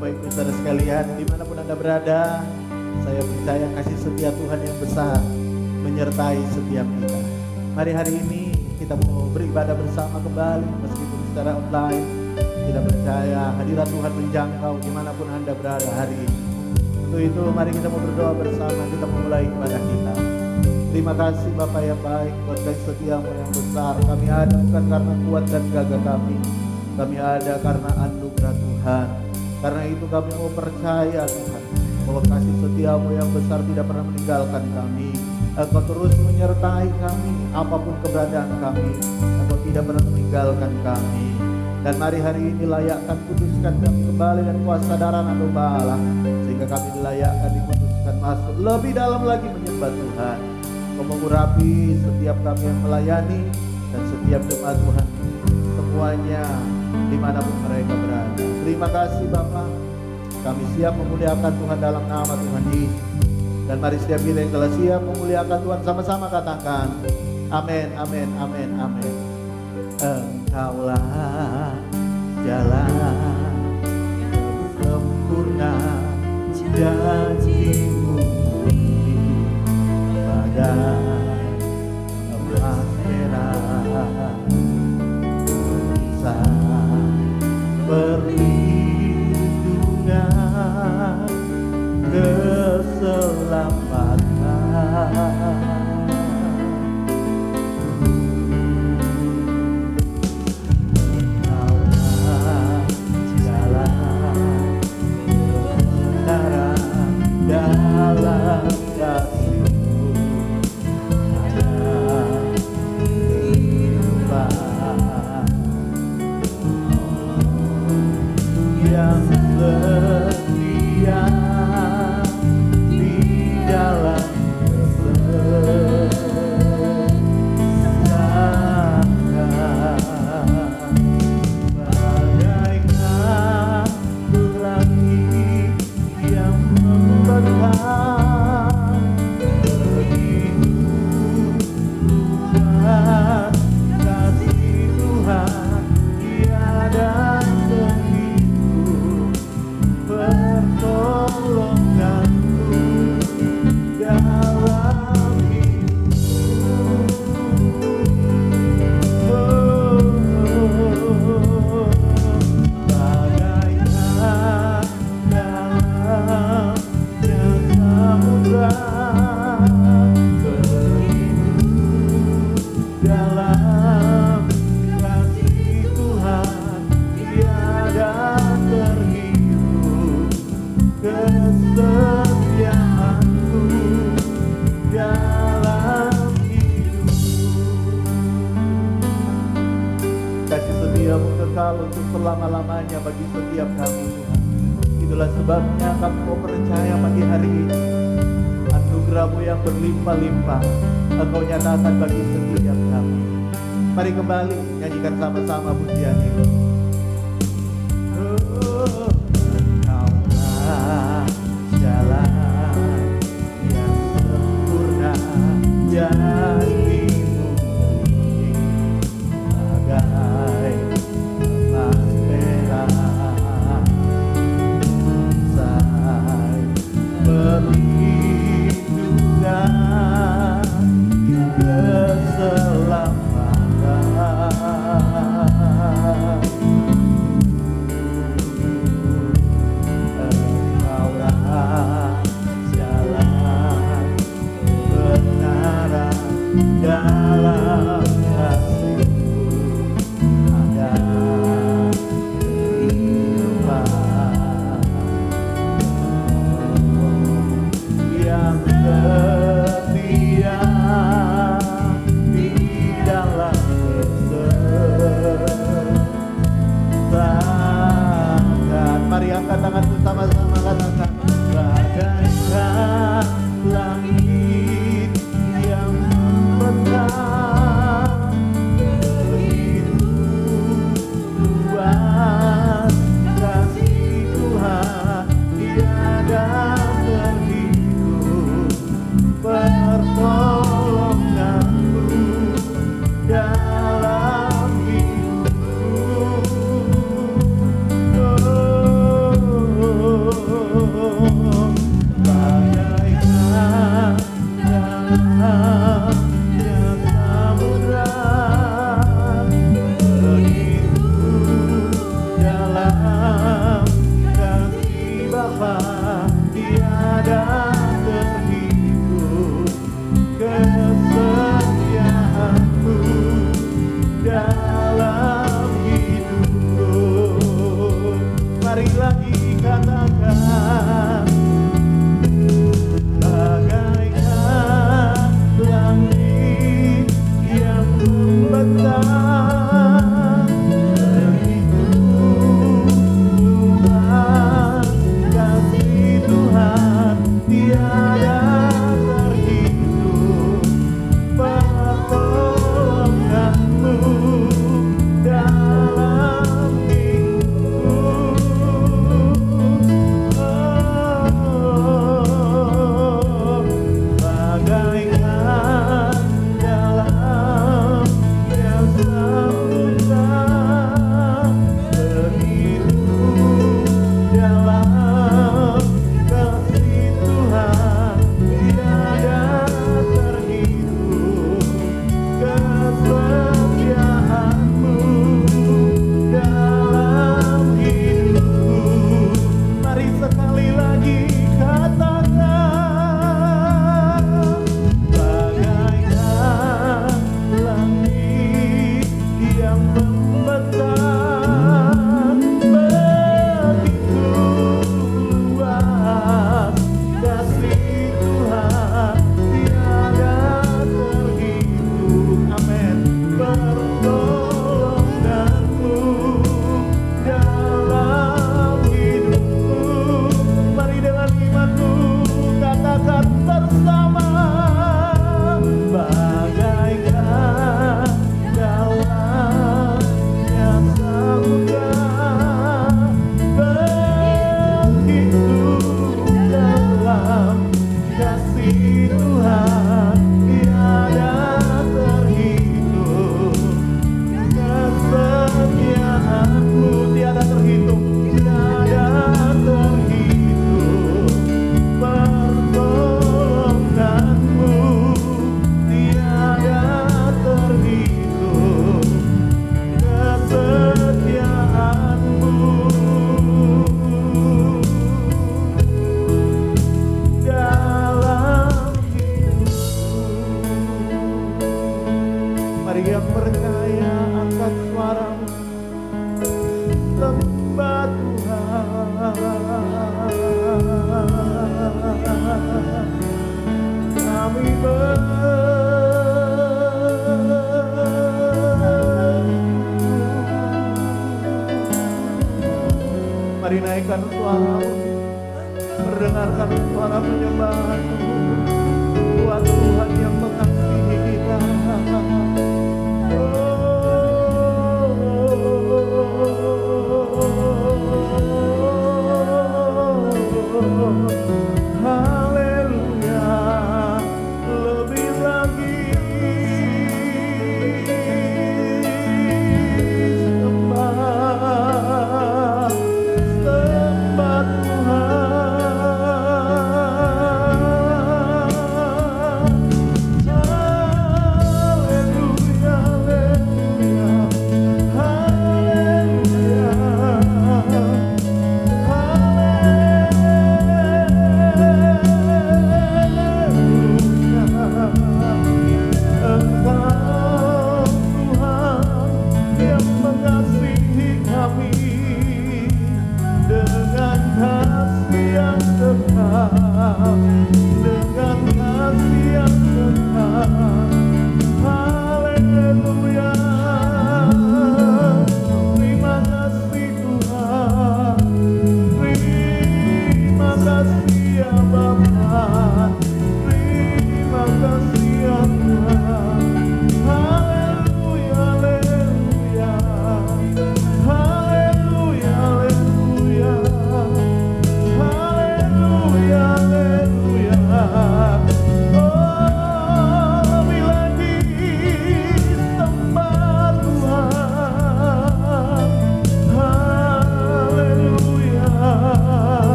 Bapak Ibu Saudara sekalian, dimanapun Anda berada, saya percaya kasih setia Tuhan yang besar menyertai setiap kita. Mari hari ini kita mau beribadah bersama kembali, meskipun secara online. Tidak percaya hadirat Tuhan menjangkau dimanapun Anda berada hari ini. Untuk itu mari kita mau berdoa bersama, kita memulai ibadah kita. Terima kasih Bapak yang baik, buat kasih setiamu yang besar. Kami ada bukan karena kuat dan gagah kami ada karena anugerah Tuhan. Karena itu kami mau percaya Tuhan, bahwa kasih setiamu yang besar tidak pernah meninggalkan kami. Engkau terus menyertai kami, apapun keberadaan kami, Engkau tidak pernah meninggalkan kami. Dan mari hari ini layakkan, kuduskan kami kembali dan kuasa darah domba Allah, sehingga kami dilayakkan, dikuduskan masuk lebih dalam lagi menyembah Tuhan. Kau mengurapi setiap kami yang melayani dan setiap jemaat Tuhan, semuanya dimanapun mereka berada. Terima kasih Bapa, kami siap memuliakan Tuhan dalam nama Tuhan Yesus. Dan mari setiap kita yang telah siap memuliakan Tuhan sama-sama katakan amin, amin, amin, amin. Engkaulah jalan sempurna, janjimu bagai emas merah, perlindungan, keselamatan. Engkaulah jalan kebenaran, dalam kasih-Mu ada kehidupan yang setia di dalam kesenangan, bagaikan langit yang membentang, begitu luas kasih Tuhan tiada terhitung, pertolonganmu dalam hidupku. Bagaikan dalamnya samudra, begitu dalam kasih Tuhan tiada terhitung, kesetiaanku dalam hidupku. Kasih setiamu kekal untuk selama-lamanya bagi setiap kami Tuhan. Itulah sebabnya kami mau percaya pagi hari ini, anugerah-Mu yang berlimpah-limpah Engkau nyatakan bagi setiap kami. Mari kembali nyanyikan sama-sama pujian ini. Engkaulah jalan yang sempurna, janji-Mu bagai emas merah, say perlindungan, keselamatan. Engkaulah jalan kebenaran, dalam kasih-Mu ada kehidupan yang setia di dalam kesenangan. Mari angkat tangan bersama-sama katakan bagaikan langit yang membentang, begitu luas kasih Tuhan tiada terhitung, pertolonganmu dalam hidupku. Oh, Mari naikkan suara, mendengarkan suara penyembahan-Mu buat Tuhan yang mengasihi kita. Haleluya, lebih lagi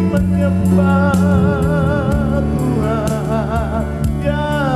menyembah Tuhan. Ya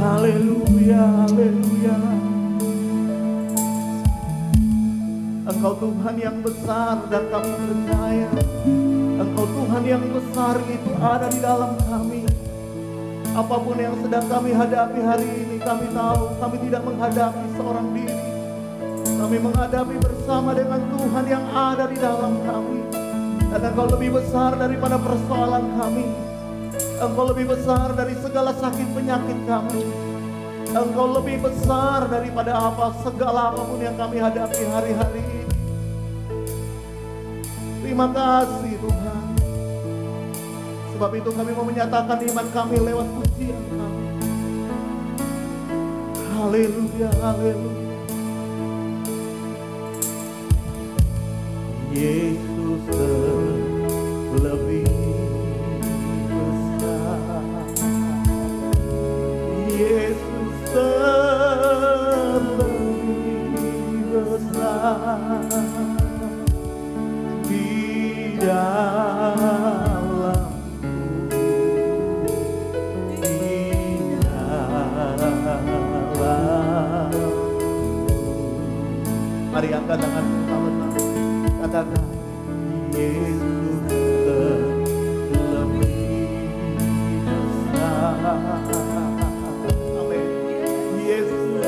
Haleluya, haleluya. Engkau Tuhan yang besar dan kami percaya Engkau Tuhan yang besar itu ada di dalam kami. Apapun yang sedang kami hadapi hari ini, kami tahu kami tidak menghadapi seorang diri. Kami menghadapi bersama dengan Tuhan yang ada di dalam kami. Dan Engkau lebih besar daripada persoalan kami. Engkau lebih besar dari segala sakit penyakit kami. Engkau lebih besar daripada segala apapun yang kami hadapi hari-hari ini. Terima kasih Tuhan. Sebab itu kami mau menyatakan iman kami lewat pujian kami. Haleluya, haleluya. Yesus lebih besar. Yesus lebih besar. Di dalam mari angkat tanganmu sama-sama. Katakan Yesus lebih besar. Amin. Yesus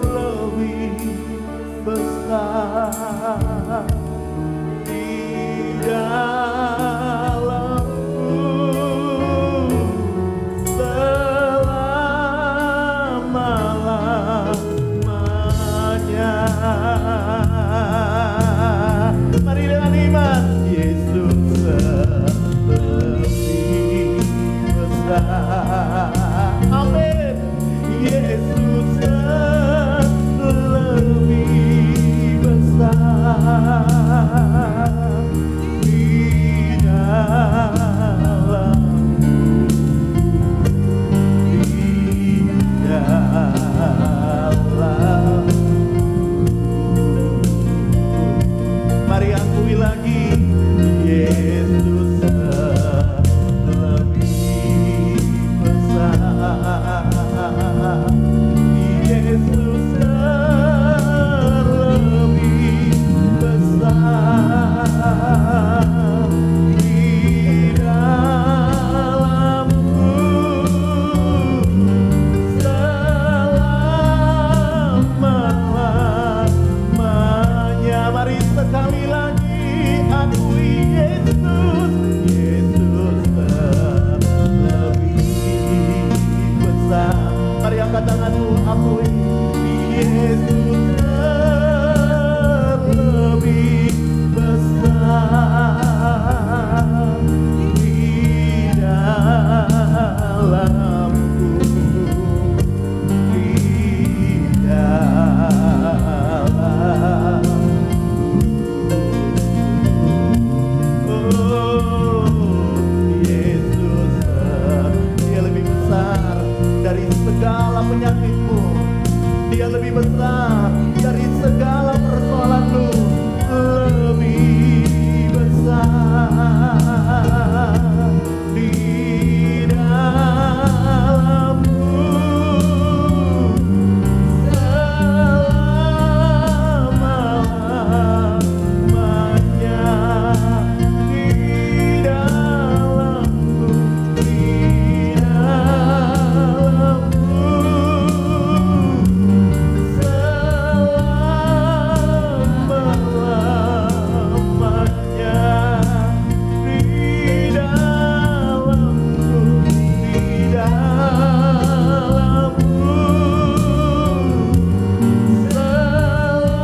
lebih besar. Di dalamku selama-lamanya. Mari dengan iman. Yesus lebih besar. Amin. Yesus lebih besar. Di dalam, di dalam. Mari akui lagi. Yesus lebih besar. Yesus lebih besar. Di dalamku selama-lamanya. Mari sekali lagi akui Yesus. Yesus lebih besar. Mari angkat tanganmu, akui Yesus lebih besar. Di dalamku, di dalam. Yesus, Dia lebih besar dari segala penyakitmu. Dia lebih besar dari segala persoalanmu. Lebih besar. Di dalamku selama-lamanya. Di dalamku, di dalamku selama-lamanya. Di dalamku, di dalamku selama-lamanya.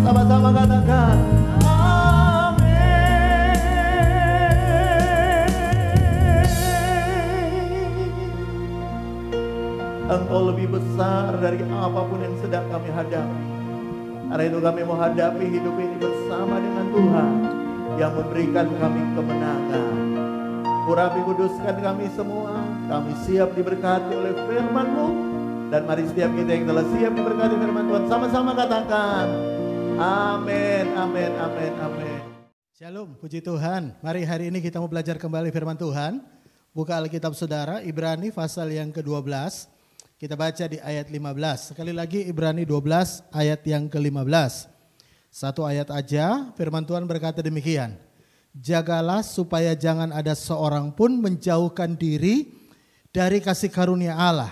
Sama-sama katakan amin. Engkau lebih besar dari apapun yang sedang kami hadapi. Karena itu kami mau hadapi hidup ini bersama dengan Tuhan yang memberikan kami kemenangan. Urapi kuduskan kami semua. Kami siap diberkati oleh firman-Mu. Dan mari setiap kita yang telah siap diberkati firman Tuhan sama-sama katakan amin, amin, amin, amin. Shalom, puji Tuhan. Mari hari ini kita mau belajar kembali firman Tuhan. Buka Alkitab saudara, Ibrani pasal yang ke-12. Kita baca di ayat 15. Sekali lagi Ibrani 12 ayat yang ke-15. Satu ayat aja, firman Tuhan berkata demikian. Jagalah supaya jangan ada seorang pun menjauhkan diri dari kasih karunia Allah,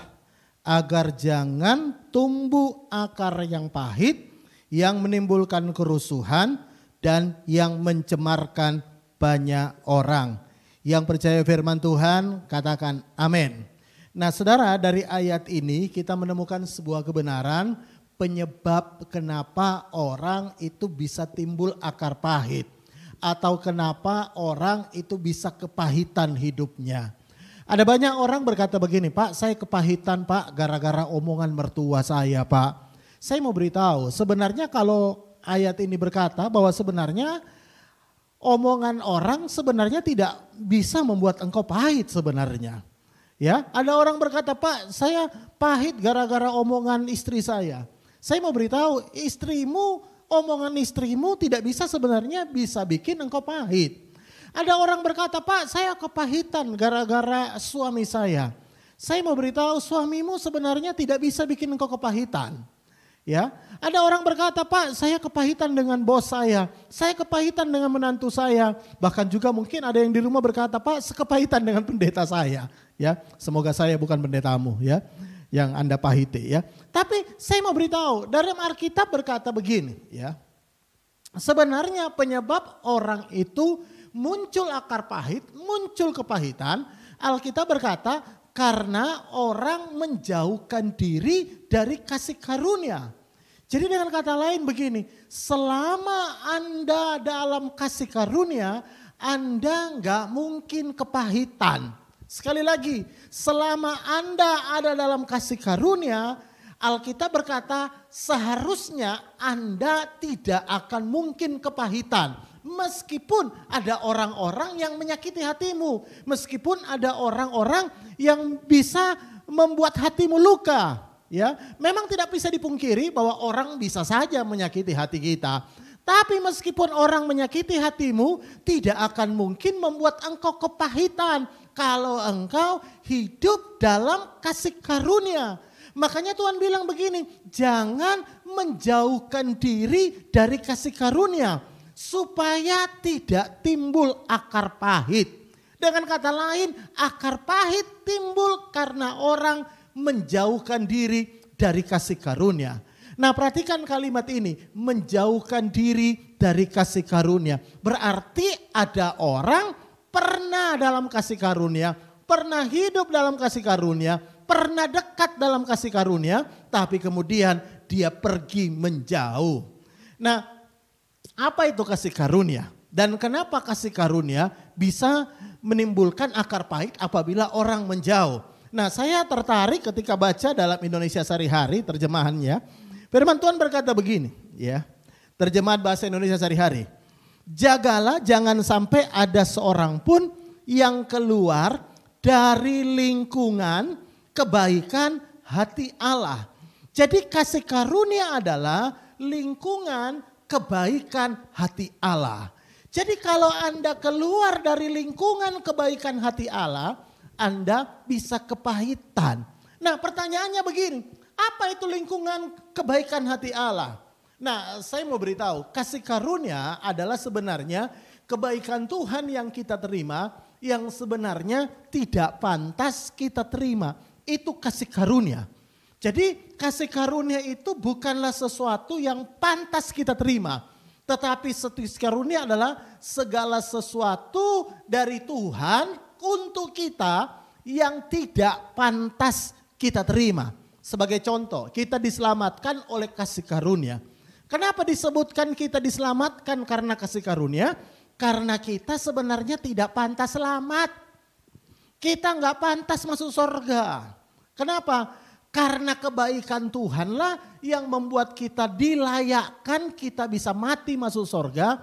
agar jangan tumbuh akar yang pahit, yang menimbulkan kerusuhan, dan yang mencemarkan banyak orang. Yang percaya firman Tuhan, katakan amin. Nah saudara, dari ayat ini kita menemukan sebuah kebenaran penyebab kenapa orang itu bisa timbul akar pahit. Atau kenapa orang itu bisa kepahitan hidupnya. Ada banyak orang berkata begini, Pak saya kepahitan Pak gara-gara omongan mertua saya Pak. Saya mau beritahu sebenarnya kalau ayat ini berkata bahwa sebenarnya omongan orang sebenarnya tidak bisa membuat engkau pahit sebenarnya. Ya, ada orang berkata Pak saya pahit gara-gara omongan istri saya. Saya mau beritahu omongan istrimu tidak bisa sebenarnya bisa bikin engkau pahit. Ada orang berkata, Pak saya kepahitan gara-gara suami saya. Saya mau beritahu suamimu sebenarnya tidak bisa bikin engkau kepahitan. Ya, ada orang berkata, Pak saya kepahitan dengan bos saya kepahitan dengan menantu saya. Bahkan juga mungkin ada yang di rumah berkata, Pak sekepahitan dengan pendeta saya. Ya, semoga saya bukan pendetamu ya, yang Anda pahiti ya. Tapi saya mau beritahu, dalam Alkitab berkata begini ya. Sebenarnya penyebab orang itu muncul akar pahit, muncul kepahitan, Alkitab berkata karena orang menjauhkan diri dari kasih karunia. Jadi dengan kata lain begini, selama Anda dalam kasih karunia, Anda nggak mungkin kepahitan. Sekali lagi, selama Anda ada dalam kasih karunia, Alkitab berkata seharusnya Anda tidak akan mungkin kepahitan. Meskipun ada orang-orang yang menyakiti hatimu. Meskipun ada orang-orang yang bisa membuat hatimu luka. Ya, memang tidak bisa dipungkiri bahwa orang bisa saja menyakiti hati kita. Tapi meskipun orang menyakiti hatimu, tidak akan mungkin membuat engkau kepahitan. Kalau engkau hidup dalam kasih karunia. Makanya Tuhan bilang begini, jangan menjauhkan diri dari kasih karunia. Supaya tidak timbul akar pahit. Dengan kata lain, akar pahit timbul karena orang menjauhkan diri dari kasih karunia. Nah perhatikan kalimat ini, menjauhkan diri dari kasih karunia. Berarti ada orang pernah dalam kasih karunia, pernah hidup dalam kasih karunia, pernah dekat dalam kasih karunia, tapi kemudian dia pergi menjauh. Nah, apa itu kasih karunia? Dan kenapa kasih karunia bisa menimbulkan akar pahit apabila orang menjauh? Nah, saya tertarik ketika baca dalam Indonesia Sehari-Hari terjemahannya. Firman Tuhan berkata begini, ya. Terjemahan bahasa Indonesia Sehari-Hari. Jagalah jangan sampai ada seorang pun yang keluar dari lingkungan kebaikan hati Allah. Jadi kasih karunia adalah lingkungan kebaikan hati Allah. Jadi kalau Anda keluar dari lingkungan kebaikan hati Allah, Anda bisa kepahitan. Nah pertanyaannya begini, apa itu lingkungan kebaikan hati Allah? Nah saya mau beritahu, kasih karunia adalah sebenarnya kebaikan Tuhan yang kita terima, yang sebenarnya tidak pantas kita terima. Itu kasih karunia. Jadi kasih karunia itu bukanlah sesuatu yang pantas kita terima. Tetapi kasih karunia adalah segala sesuatu dari Tuhan untuk kita yang tidak pantas kita terima. Sebagai contoh, kita diselamatkan oleh kasih karunia. Kenapa disebutkan kita diselamatkan karena kasih karunia? Karena kita sebenarnya tidak pantas selamat. Kita nggak pantas masuk surga. Kenapa? Karena kebaikan Tuhanlah yang membuat kita dilayakkan, kita bisa mati masuk surga.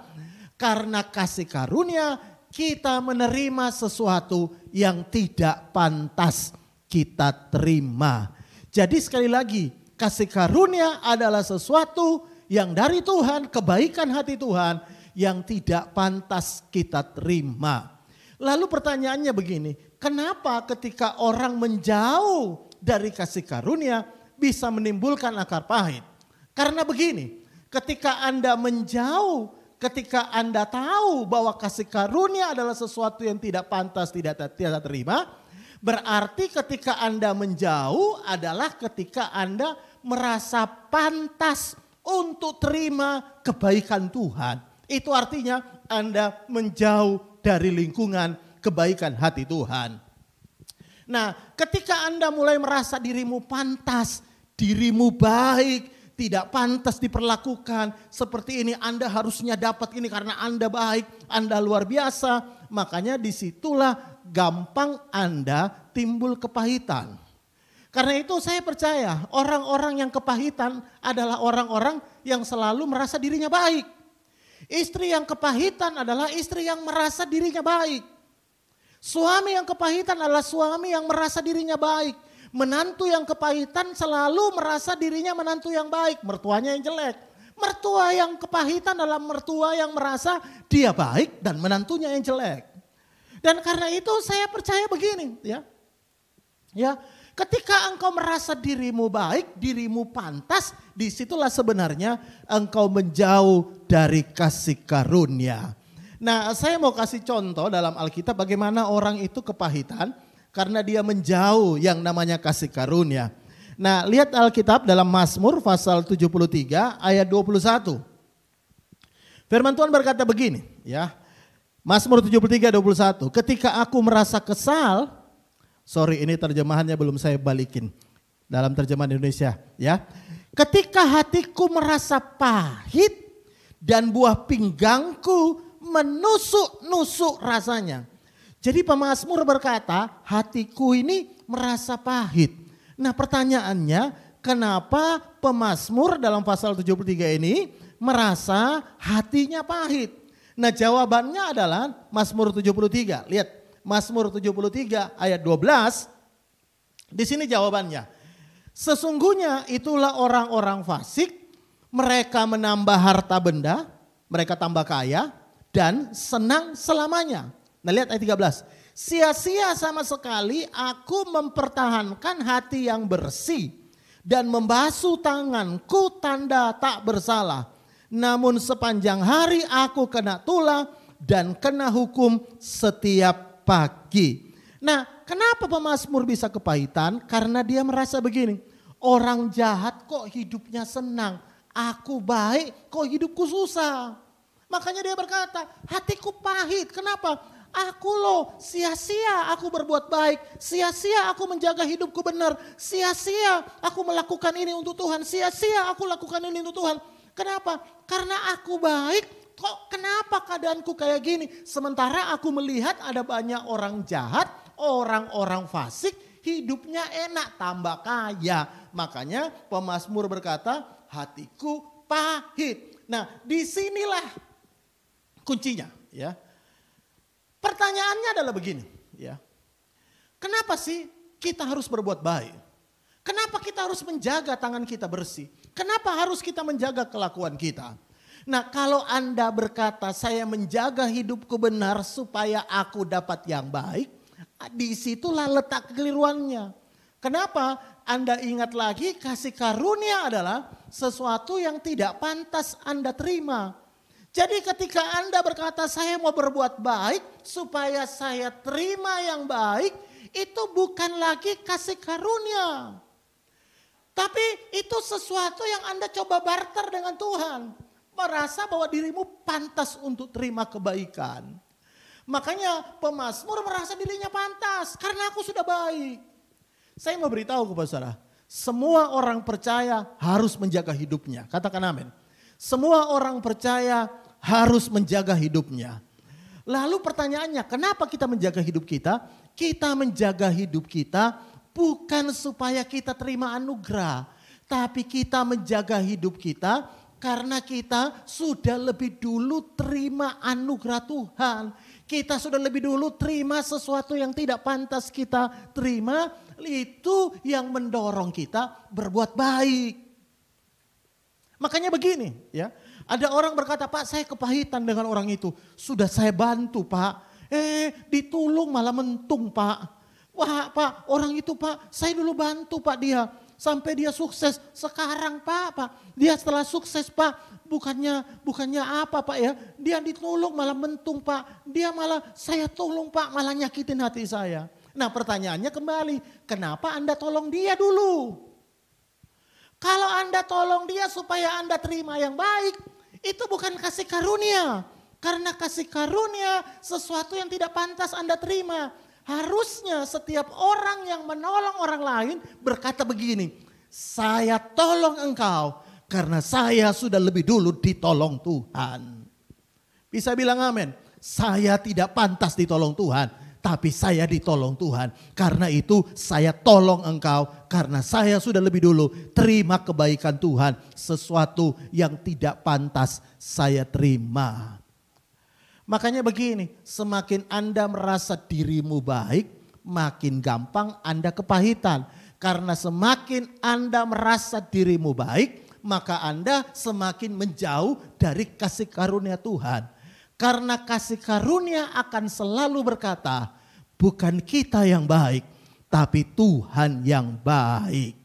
Karena kasih karunia kita menerima sesuatu yang tidak pantas kita terima. Jadi sekali lagi, kasih karunia adalah sesuatu yang dari Tuhan, kebaikan hati Tuhan yang tidak pantas kita terima. Lalu pertanyaannya begini, kenapa ketika orang menjauh dari kasih karunia bisa menimbulkan akar pahit? Karena begini, ketika Anda menjauh, ketika Anda tahu bahwa kasih karunia adalah sesuatu yang tidak pantas, tidak terima, berarti ketika Anda menjauh adalah ketika Anda merasa pantas untuk terima kebaikan Tuhan. Itu artinya Anda menjauh dari lingkungan kebaikan hati Tuhan. Nah, ketika Anda mulai merasa dirimu pantas, dirimu baik, tidak pantas diperlakukan seperti ini, Anda harusnya dapat ini karena Anda baik, Anda luar biasa, makanya disitulah gampang Anda timbul kepahitan. Karena itu saya percaya orang-orang yang kepahitan adalah orang-orang yang selalu merasa dirinya baik. Istri yang kepahitan adalah istri yang merasa dirinya baik. Suami yang kepahitan adalah suami yang merasa dirinya baik. Menantu yang kepahitan selalu merasa dirinya menantu yang baik. Mertuanya yang jelek. Mertua yang kepahitan adalah mertua yang merasa dia baik dan menantunya yang jelek. Dan karena itu saya percaya begini ya. Ketika engkau merasa dirimu baik, dirimu pantas, disitulah sebenarnya engkau menjauh dari kasih karunia. Nah, saya mau kasih contoh dalam Alkitab bagaimana orang itu kepahitan karena dia menjauh yang namanya kasih karunia. Nah, lihat Alkitab dalam Mazmur pasal 73 ayat 21. Firman Tuhan berkata begini, ya. Mazmur 73 21. Ketika aku merasa kesal, sorry ini terjemahannya belum saya balikin dalam terjemahan Indonesia, ya. Ketika hatiku merasa pahit dan buah pinggangku menusuk-nusuk rasanya. Jadi pemazmur berkata, hatiku ini merasa pahit. Nah, pertanyaannya, kenapa pemazmur dalam pasal 73 ini merasa hatinya pahit? Nah, jawabannya adalah Mazmur 73. Lihat, Mazmur 73 ayat 12. Di sini jawabannya. Sesungguhnya itulah orang-orang fasik, mereka menambah harta benda, mereka tambah kaya dan senang selamanya. Nah, lihat ayat 13. Sia-sia sama sekali aku mempertahankan hati yang bersih dan membasuh tanganku tanda tak bersalah. Namun sepanjang hari aku kena tulah dan kena hukum setiap pagi. Nah, kenapa pemazmur bisa kepahitan? Karena dia merasa begini, orang jahat kok hidupnya senang, aku baik kok hidupku susah. Makanya dia berkata, hatiku pahit. Kenapa? Aku loh sia-sia aku berbuat baik, sia-sia aku menjaga hidupku benar, sia-sia aku melakukan ini untuk Tuhan, sia-sia aku lakukan ini untuk Tuhan. Kenapa? Karena aku baik, kok kenapa keadaanku kayak gini? Sementara aku melihat ada banyak orang jahat, orang-orang fasik, hidupnya enak, tambah kaya. Makanya pemazmur berkata, hatiku pahit. Nah, disinilah kuncinya, ya. Pertanyaannya adalah begini, ya. Kenapa sih kita harus berbuat baik? Kenapa kita harus menjaga tangan kita bersih? Kenapa harus kita menjaga kelakuan kita? Nah, kalau Anda berkata saya menjaga hidupku benar supaya aku dapat yang baik, disitulah letak kekeliruannya. Kenapa? Anda ingat lagi kasih karunia adalah sesuatu yang tidak pantas Anda terima. Jadi ketika Anda berkata saya mau berbuat baik supaya saya terima yang baik, itu bukan lagi kasih karunia. Tapi itu sesuatu yang Anda coba barter dengan Tuhan. Merasa bahwa dirimu pantas untuk terima kebaikan. Makanya pemazmur merasa dirinya pantas karena aku sudah baik. Saya mau beritahu kepada saudara, semua orang percaya harus menjaga hidupnya. Katakan amin. Semua orang percaya harus menjaga hidupnya. Lalu pertanyaannya, kenapa kita menjaga hidup kita? Kita menjaga hidup kita bukan supaya kita terima anugerah, tapi kita menjaga hidup kita karena kita sudah lebih dulu terima anugerah Tuhan. Kita sudah lebih dulu terima sesuatu yang tidak pantas kita terima. Itu yang mendorong kita berbuat baik. Makanya begini ya. Ada orang berkata, Pak saya kepahitan dengan orang itu. Sudah saya bantu Pak. Ditulung malah mentung Pak. Wah Pak orang itu Pak saya dulu bantu Pak dia. Sampai dia sukses. Sekarang Pak dia setelah sukses Pak. Bukannya apa Pak ya. Dia ditolong malah mentung Pak. Dia malah saya tolong Pak malah nyakitin hati saya. Nah pertanyaannya kembali. Kenapa Anda tolong dia dulu? Kalau Anda tolong dia supaya Anda terima yang baik. Itu bukan kasih karunia. Karena kasih karunia sesuatu yang tidak pantas Anda terima. Harusnya setiap orang yang menolong orang lain berkata begini. Saya tolong engkau. Karena saya sudah lebih dulu ditolong Tuhan. Bisa bilang amin. Saya tidak pantas ditolong Tuhan. Tapi saya ditolong Tuhan. Karena itu saya tolong engkau. Karena saya sudah lebih dulu terima kebaikan Tuhan. Sesuatu yang tidak pantas saya terima. Makanya begini. Semakin Anda merasa dirimu baik. Makin gampang Anda kepahitan. Karena semakin Anda merasa dirimu baik. Maka Anda semakin menjauh dari kasih karunia Tuhan. Karena kasih karunia akan selalu berkata, bukan kita yang baik, tapi Tuhan yang baik.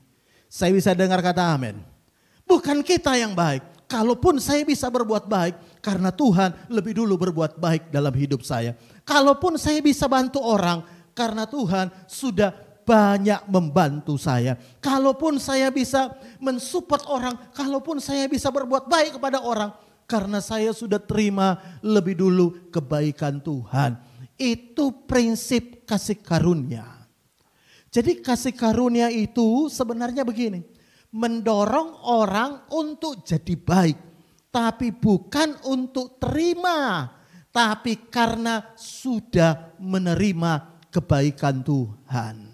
Saya bisa dengar kata amin. Bukan kita yang baik. Kalaupun saya bisa berbuat baik, karena Tuhan lebih dulu berbuat baik dalam hidup saya. Kalaupun saya bisa bantu orang, karena Tuhan sudah banyak membantu saya. Kalaupun saya bisa mensupport orang, kalaupun saya bisa berbuat baik kepada orang, karena saya sudah terima lebih dulu kebaikan Tuhan. Itu prinsip kasih karunia. Jadi kasih karunia itu sebenarnya begini, mendorong orang untuk jadi baik, tapi bukan untuk terima, tapi karena sudah menerima kebaikan Tuhan.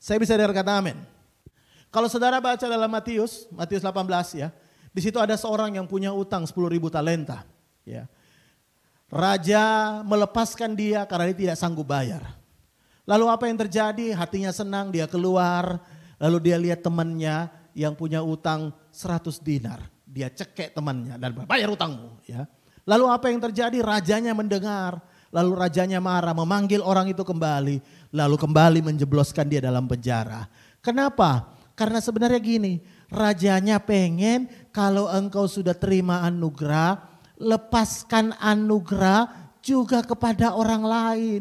Saya bisa dengar kata amin. Kalau saudara baca dalam Matius 18 ya. Di situ ada seorang yang punya utang 10.000 talenta. Ya. Raja melepaskan dia karena dia tidak sanggup bayar. Lalu apa yang terjadi? Hatinya senang, dia keluar. Lalu dia lihat temannya yang punya utang 100 dinar. Dia cekek temannya dan bayar utangmu. Ya. Lalu apa yang terjadi? Rajanya mendengar. Lalu rajanya marah, memanggil orang itu kembali. Lalu kembali menjebloskan dia dalam penjara. Kenapa? Karena sebenarnya gini, rajanya pengen kalau engkau sudah terima anugerah, lepaskan anugerah juga kepada orang lain.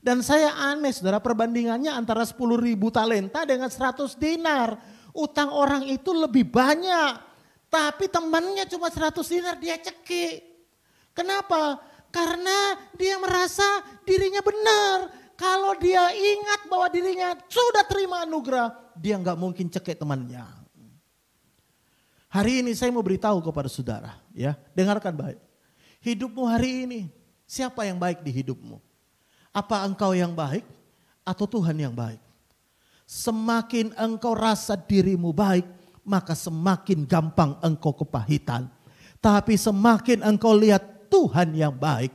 Dan saya aneh saudara, perbandingannya antara 10.000 talenta dengan 100 dinar. Utang orang itu lebih banyak. Tapi temannya cuma 100 dinar dia cekik. Kenapa? Karena dia merasa dirinya benar. Kalau dia ingat bahwa dirinya sudah terima anugerah, dia nggak mungkin cekik temannya. Hari ini saya mau beritahu kepada saudara, ya, dengarkan baik. Hidupmu hari ini, siapa yang baik di hidupmu? Apa engkau yang baik atau Tuhan yang baik? Semakin engkau rasa dirimu baik, maka semakin gampang engkau kepahitan. Tapi semakin engkau lihat Tuhan yang baik,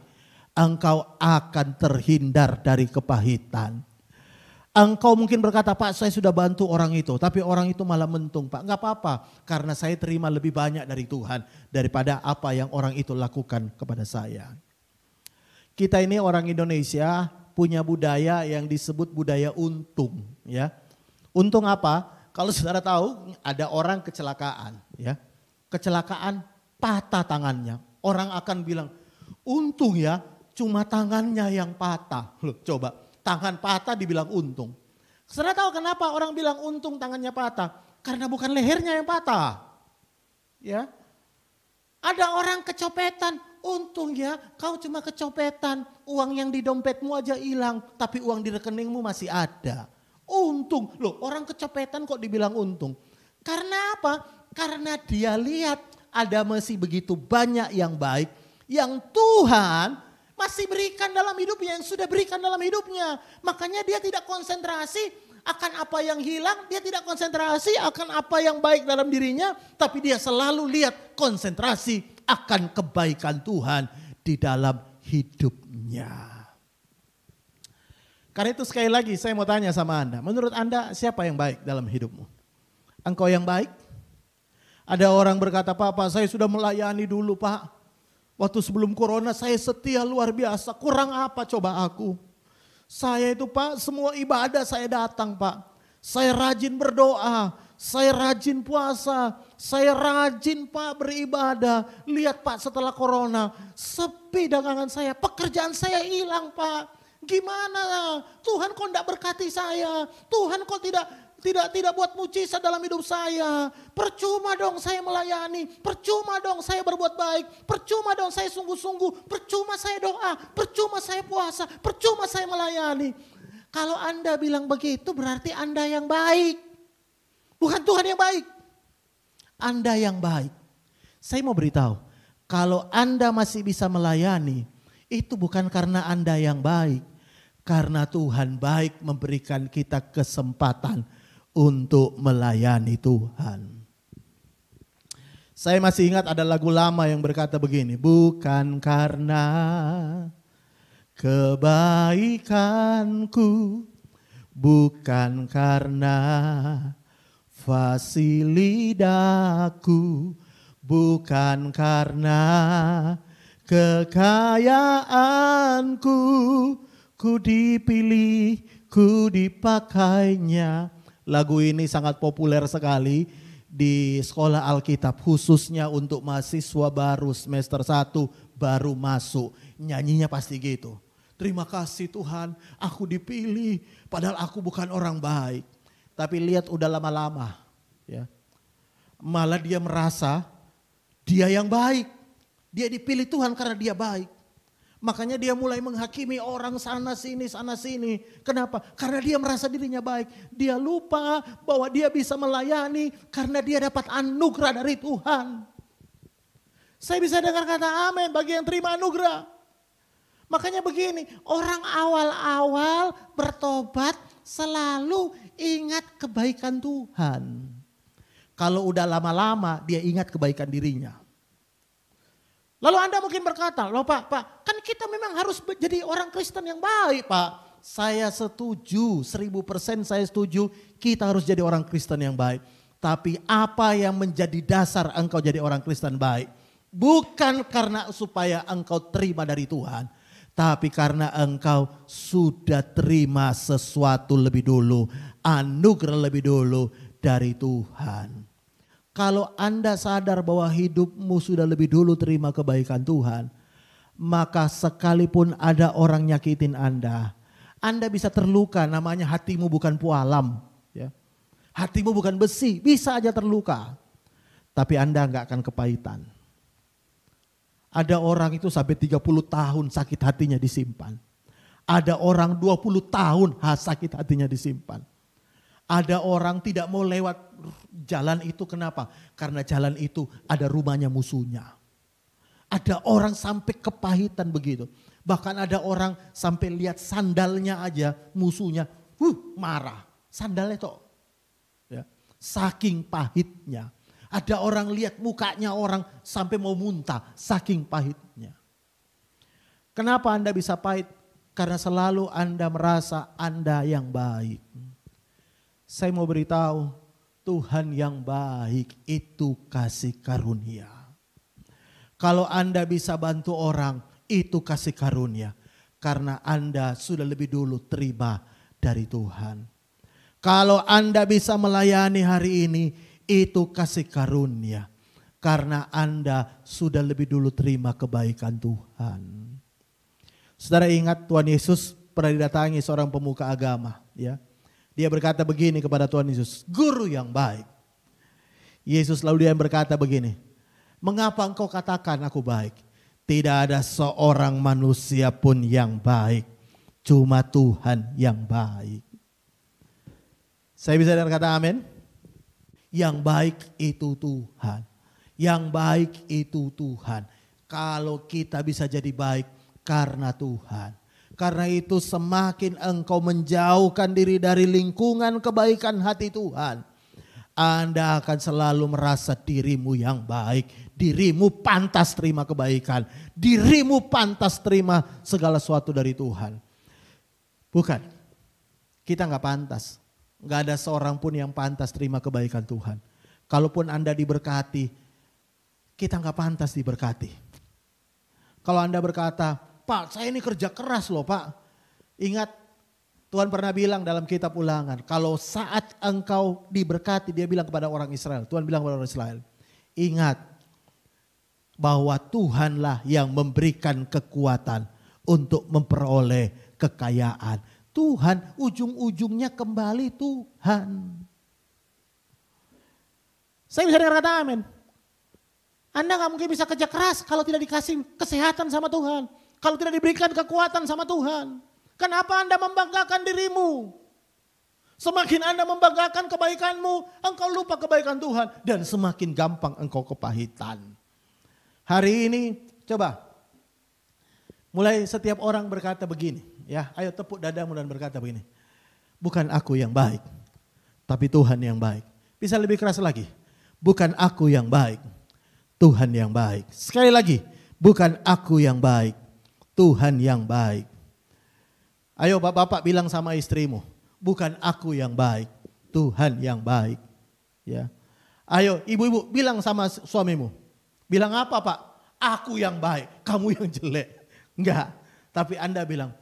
engkau akan terhindar dari kepahitan. Engkau mungkin berkata, Pak saya sudah bantu orang itu, tapi orang itu malah mentung. Pak gak apa-apa, karena saya terima lebih banyak dari Tuhan daripada apa yang orang itu lakukan kepada saya. Kita ini orang Indonesia punya budaya yang disebut budaya untung. Ya. Untung apa? Kalau saudara tahu ada orang kecelakaan. Ya. Kecelakaan patah tangannya. Orang akan bilang, untung ya cuma tangannya yang patah. Loh coba, tangan patah dibilang untung. Saudara tahu kenapa orang bilang untung tangannya patah? Karena bukan lehernya yang patah. Ya. Ada orang kecopetan, untung ya kau cuma kecopetan. Uang yang di dompetmu aja hilang, tapi uang di rekeningmu masih ada. Untung, loh orang kecopetan kok dibilang untung. Karena apa? Karena dia lihat ada masih begitu banyak yang baik yang Tuhan masih berikan dalam hidupnya, yang sudah berikan dalam hidupnya. Makanya dia tidak konsentrasi akan apa yang hilang, dia tidak konsentrasi akan apa yang baik dalam dirinya, tapi dia selalu lihat konsentrasi akan kebaikan Tuhan di dalam hidupnya. Karena itu sekali lagi saya mau tanya sama Anda. Menurut Anda siapa yang baik dalam hidupmu? Engkau yang baik? Ada orang berkata, Pak, saya sudah melayani dulu Pak. Waktu sebelum corona saya setia luar biasa. Kurang apa coba aku? Saya itu Pak, semua ibadah saya datang Pak. Saya rajin berdoa. Saya rajin puasa. Saya rajin Pak beribadah. Lihat Pak setelah corona. Sepi dagangan saya. Pekerjaan saya hilang Pak. Gimana? Tuhan kok tidak berkati saya? Tuhan kok tidak buat mujizat dalam hidup saya? Percuma dong saya melayani, percuma dong saya berbuat baik, percuma dong saya sungguh-sungguh, percuma saya doa, percuma saya puasa, percuma saya melayani. Kalau Anda bilang begitu berarti Anda yang baik. Bukan Tuhan yang baik. Anda yang baik. Saya mau beritahu, kalau Anda masih bisa melayani, itu bukan karena Anda yang baik. Karena Tuhan baik memberikan kita kesempatan untuk melayani Tuhan. Saya masih ingat ada lagu lama yang berkata begini. Bukan karena kebaikanku, bukan karena fasilitasku, bukan karena kekayaanku, ku dipilih, ku dipakainya. Lagu ini sangat populer sekali di sekolah Alkitab, khususnya untuk mahasiswa baru semester 1 baru masuk. Nyanyinya pasti gitu. Terima kasih Tuhan, aku dipilih padahal aku bukan orang baik. Tapi lihat udah lama-lama ya. Malah dia merasa dia yang baik. Dia dipilih Tuhan karena dia baik. Makanya dia mulai menghakimi orang sana sini. Kenapa? Karena dia merasa dirinya baik. Dia lupa bahwa dia bisa melayani karena dia dapat anugerah dari Tuhan. Saya bisa dengar kata amin bagi yang terima anugerah. Makanya begini, orang awal-awal bertobat selalu ingat kebaikan Tuhan. Kalau udah lama-lama dia ingat kebaikan dirinya. Lalu Anda mungkin berkata, loh Pak, kan kita memang harus jadi orang Kristen yang baik Pak. Saya setuju, 1000% saya setuju kita harus jadi orang Kristen yang baik. Tapi apa yang menjadi dasar engkau jadi orang Kristen baik? Bukan karena supaya engkau terima dari Tuhan. Tapi karena engkau sudah terima sesuatu lebih dulu, anugerah lebih dulu dari Tuhan. Kalau Anda sadar bahwa hidupmu sudah lebih dulu terima kebaikan Tuhan, maka sekalipun ada orang nyakitin Anda bisa terluka, namanya hatimu bukan pualam. Ya. Hatimu bukan besi, bisa aja terluka. Tapi Anda enggak akan kepahitan. Ada orang itu sampai 30 tahun sakit hatinya disimpan. Ada orang 20 tahun sakit hatinya disimpan. Ada orang tidak mau lewat jalan itu, kenapa? Karena jalan itu ada rumahnya musuhnya. Ada orang sampai kepahitan begitu. Bahkan ada orang sampai lihat sandalnya aja musuhnya, marah. Sandalnya toh. Ya. Saking pahitnya. Ada orang lihat mukanya orang sampai mau muntah, saking pahitnya. Kenapa Anda bisa pahit? Karena selalu Anda merasa Anda yang baik. Saya mau beritahu, Tuhan yang baik itu kasih karunia. Kalau Anda bisa bantu orang, itu kasih karunia. Karena Anda sudah lebih dulu terima dari Tuhan. Kalau Anda bisa melayani hari ini, itu kasih karunia. Karena Anda sudah lebih dulu terima kebaikan Tuhan. Saudara ingat Tuhan Yesus pernah didatangi seorang pemuka agama, ya. Dia berkata begini kepada Tuhan Yesus, guru yang baik. Yesus lalu dia berkata begini, mengapa engkau katakan aku baik? Tidak ada seorang manusia pun yang baik, cuma Tuhan yang baik. Saya bisa dengar kata amin? Yang baik itu Tuhan. Yang baik itu Tuhan. Kalau kita bisa jadi baik karena Tuhan. Karena itu semakin engkau menjauhkan diri dari lingkungan kebaikan hati Tuhan, Anda akan selalu merasa dirimu yang baik. Dirimu pantas terima kebaikan. Dirimu pantas terima segala sesuatu dari Tuhan. Bukan, Kita nggak pantas. Nggak ada seorang pun yang pantas terima kebaikan Tuhan. Kalaupun Anda diberkati, kita nggak pantas diberkati. Kalau Anda berkata, Pak saya ini kerja keras loh Pak. Ingat Tuhan pernah bilang dalam kitab Ulangan, kalau saat engkau diberkati, dia bilang kepada orang Israel. Tuhan bilang kepada orang Israel, ingat bahwa Tuhanlah yang memberikan kekuatan untuk memperoleh kekayaan. Tuhan, ujung-ujungnya kembali Tuhan. Saya bisa dengar kata amin. Anda gak mungkin bisa kerja keras kalau tidak dikasih kesehatan sama Tuhan. Kalau tidak diberikan kekuatan sama Tuhan. Kenapa Anda membanggakan dirimu? Semakin Anda membanggakan kebaikanmu, engkau lupa kebaikan Tuhan. Dan semakin gampang engkau kepahitan. Hari ini coba. Mulai setiap orang berkata begini. Ya, ayo tepuk dadamu dan berkata begini. Bukan aku yang baik, tapi Tuhan yang baik. Bisa lebih keras lagi. Bukan aku yang baik, Tuhan yang baik. Sekali lagi, bukan aku yang baik, Tuhan yang baik. Ayo bapak-bapak bilang sama istrimu, bukan aku yang baik, Tuhan yang baik. Ya. Ayo ibu-ibu bilang sama suamimu, bilang apa Pak? Aku yang baik, kamu yang jelek. Enggak, tapi Anda bilang,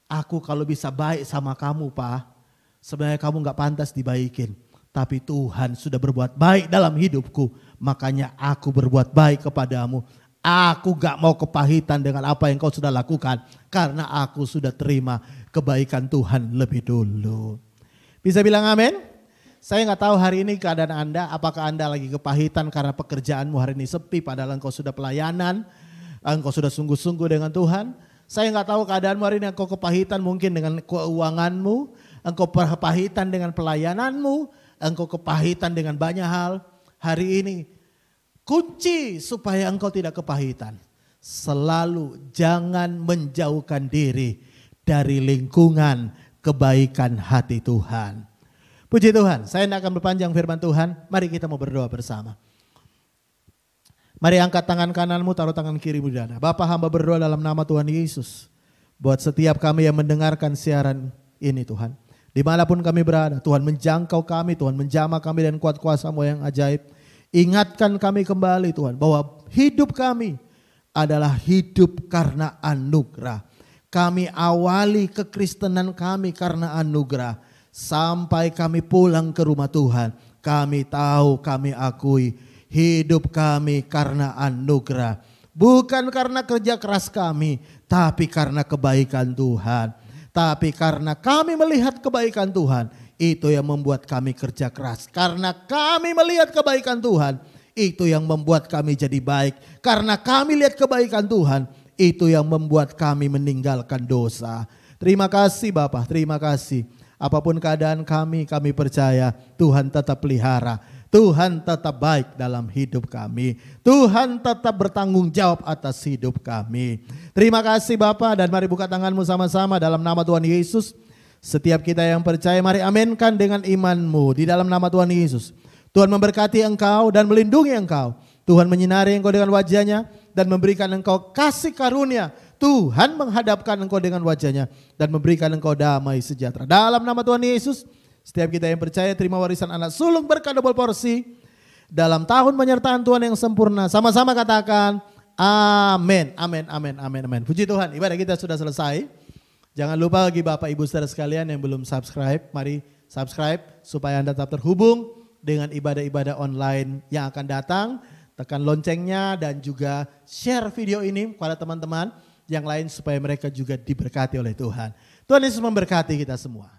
aku kalau bisa baik sama kamu Pak, sebenarnya kamu gak pantas dibaikin. Tapi Tuhan sudah berbuat baik dalam hidupku, makanya aku berbuat baik kepadamu. Aku gak mau kepahitan dengan apa yang kau sudah lakukan, karena aku sudah terima kebaikan Tuhan lebih dulu. Bisa bilang amin? Saya gak tahu hari ini keadaan Anda, apakah Anda lagi kepahitan karena pekerjaanmu hari ini sepi, padahal engkau sudah pelayanan, engkau sudah sungguh-sungguh dengan Tuhan. Saya gak tahu keadaanmu hari ini, engkau kepahitan mungkin dengan keuanganmu, engkau kepahitan dengan pelayananmu, engkau kepahitan dengan banyak hal. Hari ini kunci supaya engkau tidak kepahitan. Selalu jangan menjauhkan diri dari lingkungan kebaikan hati Tuhan. Puji Tuhan, saya tidak akan berpanjang firman Tuhan. Mari kita mau berdoa bersama. Mari angkat tangan kananmu, taruh tangan kirimu di dada. Bapa, hamba berdoa dalam nama Tuhan Yesus. Buat setiap kami yang mendengarkan siaran ini Tuhan. Dimanapun kami berada, Tuhan menjangkau kami, Tuhan menjamah kami dan kuat kuasa-Mu yang ajaib. Ingatkan kami kembali Tuhan, bahwa hidup kami adalah hidup karena anugerah. Kami awali kekristenan kami karena anugerah. Sampai kami pulang ke rumah Tuhan, kami tahu, kami akui, hidup kami karena anugerah. Bukan karena kerja keras kami, tapi karena kebaikan Tuhan. Tapi karena kami melihat kebaikan Tuhan, itu yang membuat kami kerja keras. Karena kami melihat kebaikan Tuhan, itu yang membuat kami jadi baik. Karena kami lihat kebaikan Tuhan, itu yang membuat kami meninggalkan dosa. Terima kasih Bapak, terima kasih. Apapun keadaan kami percaya Tuhan tetap pelihara. Tuhan tetap baik dalam hidup kami. Tuhan tetap bertanggung jawab atas hidup kami. Terima kasih Bapa, dan mari buka tanganmu sama-sama dalam nama Tuhan Yesus. Setiap kita yang percaya mari aminkan dengan imanmu di dalam nama Tuhan Yesus. Tuhan memberkati engkau dan melindungi engkau. Tuhan menyinari engkau dengan wajahnya dan memberikan engkau kasih karunia. Tuhan menghadapkan engkau dengan wajahnya dan memberikan engkau damai sejahtera. Dalam nama Tuhan Yesus, setiap kita yang percaya terima warisan anak sulung berkat double porsi. Dalam tahun penyertaan Tuhan yang sempurna. Sama-sama katakan amin, amin, amin, amin, amin. Puji Tuhan, ibadah kita sudah selesai. Jangan lupa bagi Bapak Ibu saudara sekalian yang belum subscribe, mari subscribe supaya Anda tetap terhubung dengan ibadah-ibadah online yang akan datang. Tekan loncengnya dan juga share video ini kepada teman-teman yang lain supaya mereka juga diberkati oleh Tuhan. Tuhan Yesus memberkati kita semua.